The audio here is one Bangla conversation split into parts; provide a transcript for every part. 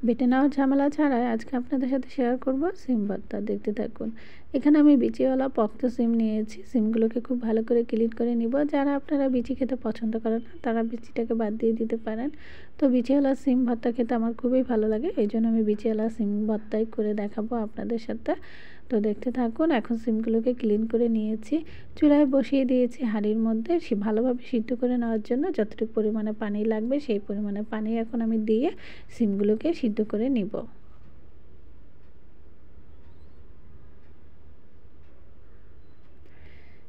বেটে নেওয়ার ঝামেলা ছাড়াই আজকে আপনাদের সাথে শেয়ার করব সিম ভর্তা। দেখতে থাকুন। এখানে আমি বিচিওয়ালা পক্ত সিম নিয়েছি। সিমগুলোকে খুব ভালো করে ক্লিন করে নিব। যারা আপনারা বিচি খেতে পছন্দ করেন না তারা বিচিটাকে বাদ দিয়ে দিতে পারেন। তো বিচিওয়ালা সিম ভর্তা খেতে আমার খুবই ভালো লাগে, এই জন্য আমি বিচিওয়ালা সিম ভর্তাই করে দেখাবো আপনাদের সাথে। তো দেখতে থাকুন। এখন সিমগুলোকে ক্লিন করে নিয়েছি, চুলায় বসিয়ে দিয়েছি হাঁড়ির মধ্যে ভালোভাবে সিদ্ধ করে নেওয়ার জন্য যতটুকু পরিমাণে পানি লাগবে সেই পরিমাণে পানি এখন আমি দিয়ে সিমগুলোকে সিদ্ধ করে নিব।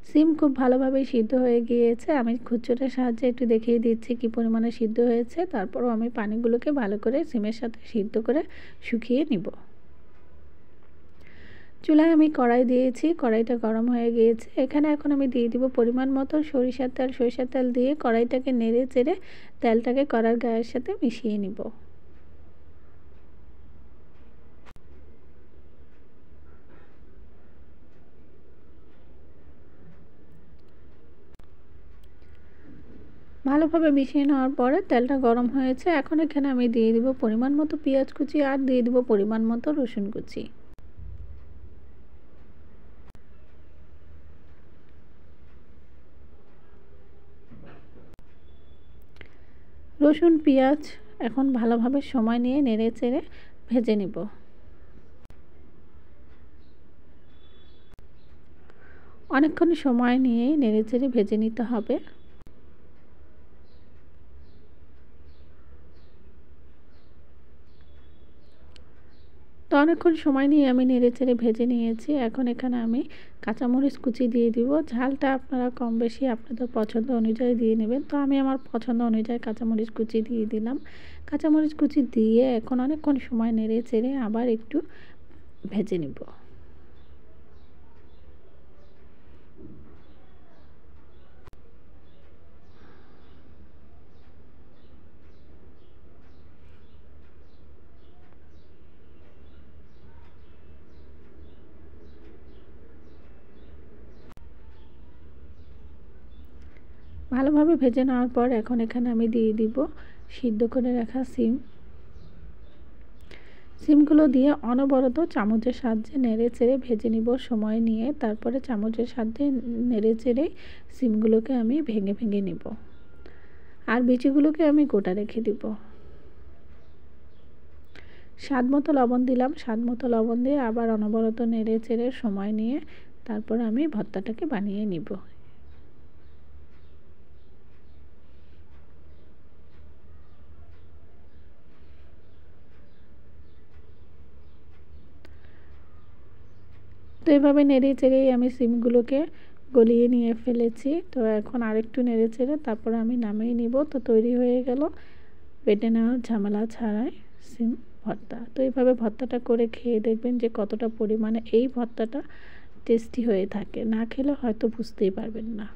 সিম খুব ভালোভাবে সিদ্ধ হয়ে গিয়েছে। আমি খুচুরের সাহায্যে একটু দেখিয়ে দিচ্ছি কি পরিমাণে সিদ্ধ হয়েছে। তারপরও আমি পানিগুলোকে ভালো করে সিমের সাথে সিদ্ধ করে শুকিয়ে নিব। চুলায় আমি কড়াই দিয়েছি, কড়াইটা গরম হয়ে গিয়েছে। এখানে এখন আমি দিয়ে দিব পরিমাণ মতো সরিষার তেল। সরিষার তেল দিয়ে কড়াইটাকে নেড়ে চেড়ে তেলটাকে কড়ার গায়ের সাথে মিশিয়ে নিব। ভালোভাবে মিশিয়ে নেওয়ার পরে তেলটা গরম হয়েছে। এখন এখানে আমি দিয়ে দিব পরিমাণ মতো পেঁয়াজ কুচি আর দিয়ে দিব পরিমাণ মতো রসুন কুচি। রসুন পেঁয়াজ এখন ভালোভাবে সময় নিয়ে নেড়ে চেড়ে ভেজে নিব। অনেকক্ষণ সময় নিয়ে নেড়ে চেড়ে ভেজে নিতে হবে। তো অনেকক্ষণ সময় নিয়ে আমি নেড়ে চেড়ে ভেজে নিয়েছি। এখন এখানে আমি কাঁচামরিচ কুচি দিয়ে দিব। ঝালটা আপনারা কম বেশি আপনাদের পছন্দ অনুযায়ী দিয়ে নেবেন। তো আমি আমার পছন্দ অনুযায়ী কাঁচামরিচ কুচি দিয়ে দিলাম। কাঁচামরিচ কুচি দিয়ে এখন অনেকক্ষণ সময় নেড়ে চেড়ে আবার একটু ভেজে নিব। ভালোভাবে ভেজে নেওয়ার পর এখন এখানে আমি দিয়ে দিব সিদ্ধ করে রাখা সিম। সিমগুলো দিয়ে অনবরত চামচের সাহায্যে নেড়ে চেড়ে ভেজে নিব সময় নিয়ে। তারপরে চামচের সাহায্যে নেড়ে চেড়ে সিমগুলোকে আমি ভেঙে ভেঙে নিব, আর বিচিগুলোকে আমি গোটা রেখে দিব। স্বাদ মতো লবণ দিলাম। স্বাদ মতো লবণ দিয়ে আবার অনবরত নেড়ে চেড়ে সময় নিয়ে তারপর আমি ভর্তাটাকে বানিয়ে নিব। তো এভাবে নেড়ে চেড়েই আমি সিমগুলোকে গলিয়ে নিয়ে ফেলেছি। তো এখন আরেকটু নেড়ে চেড়ে তারপর আমি নামিয়ে নিব। তো তৈরি হয়ে গেল বেটে নেওয়ার ঝামেলা ছাড়াই সিম ভর্তা। তো এইভাবে ভর্তাটা করে খেয়ে দেখবেন যে কতটা পরিমাণে এই ভর্তাটা টেস্টি হয়ে থাকে। না খেলে হয়তো বুঝতেই পারবেন না।